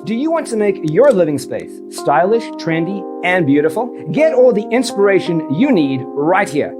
Do you want to make your living space stylish, trendy, and beautiful? Get all the inspiration you need right here.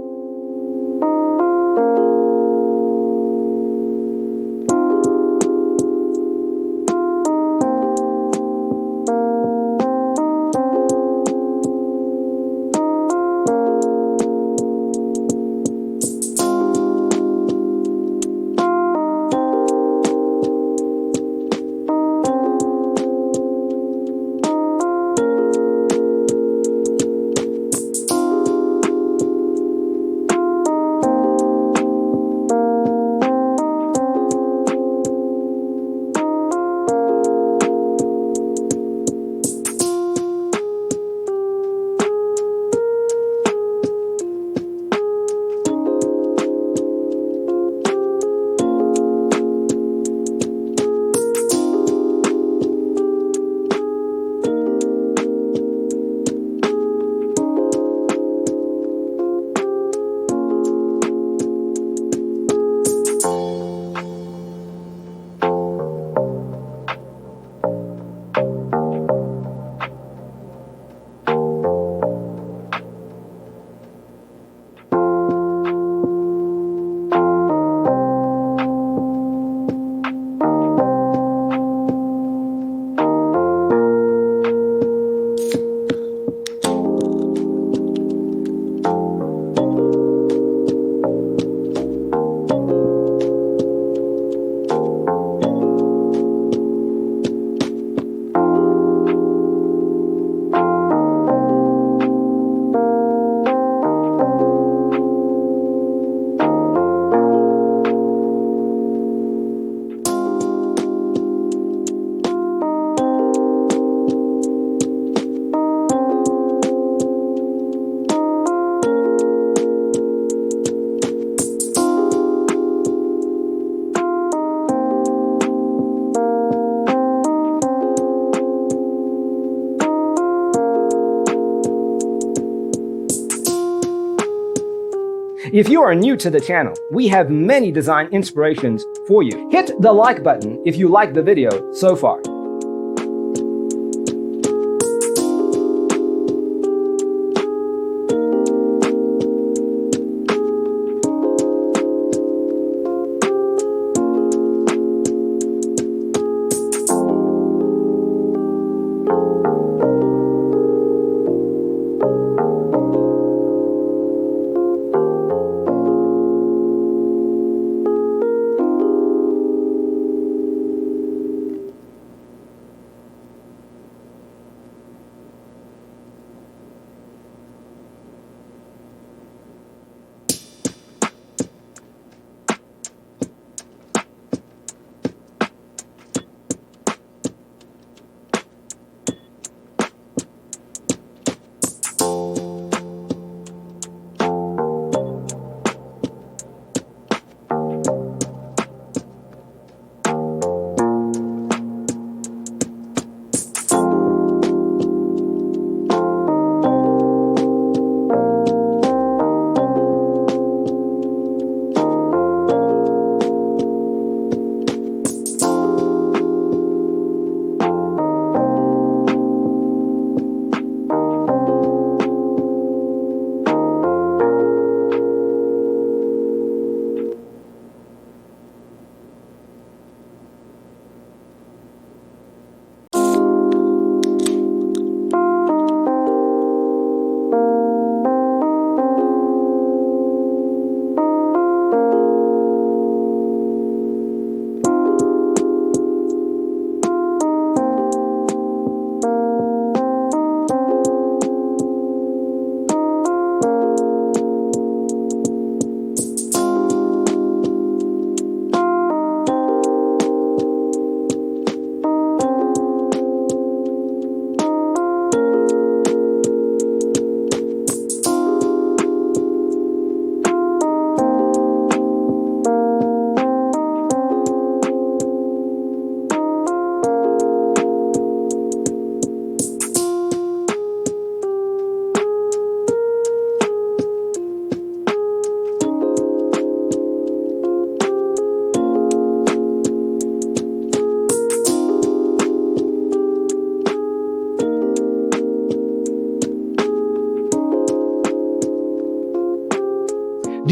If you are new to the channel, we have many design inspirations for you. Hit the like button if you like the video so far.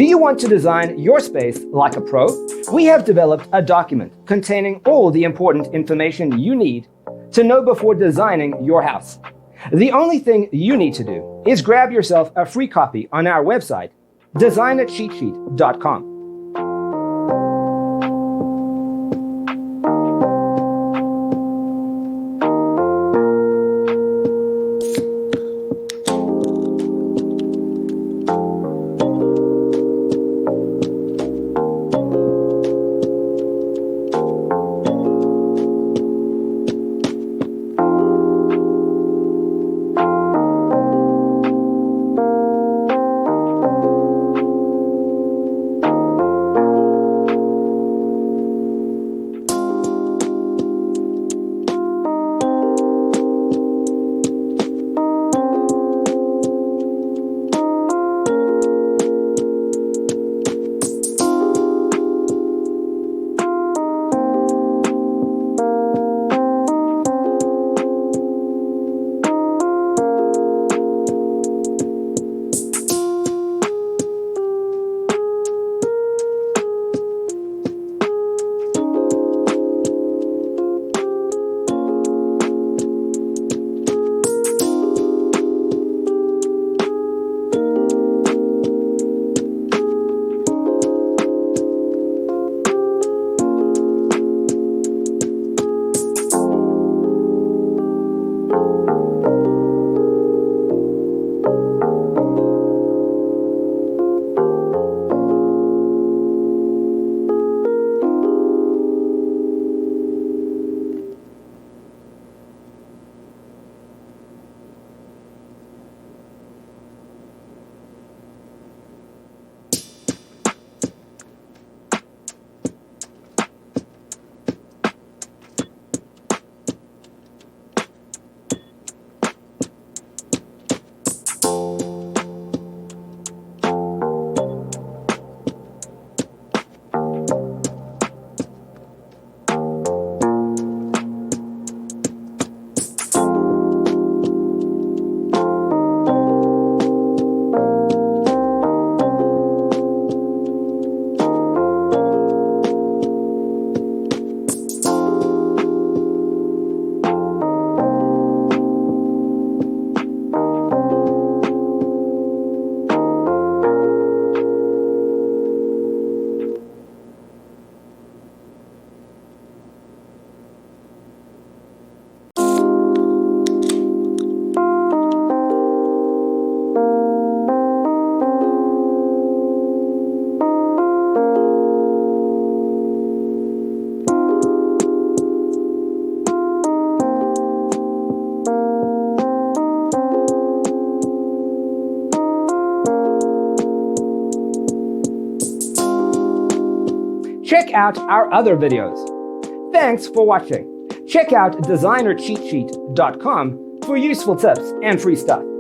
Do you want to design your space like a pro? We have developed a document containing all the important information you need to know before designing your house. The only thing you need to do is grab yourself a free copy on our website, designercheatsheet.com. Check out our other videos. Thanks for watching. Check out designercheatsheet.com for useful tips and free stuff.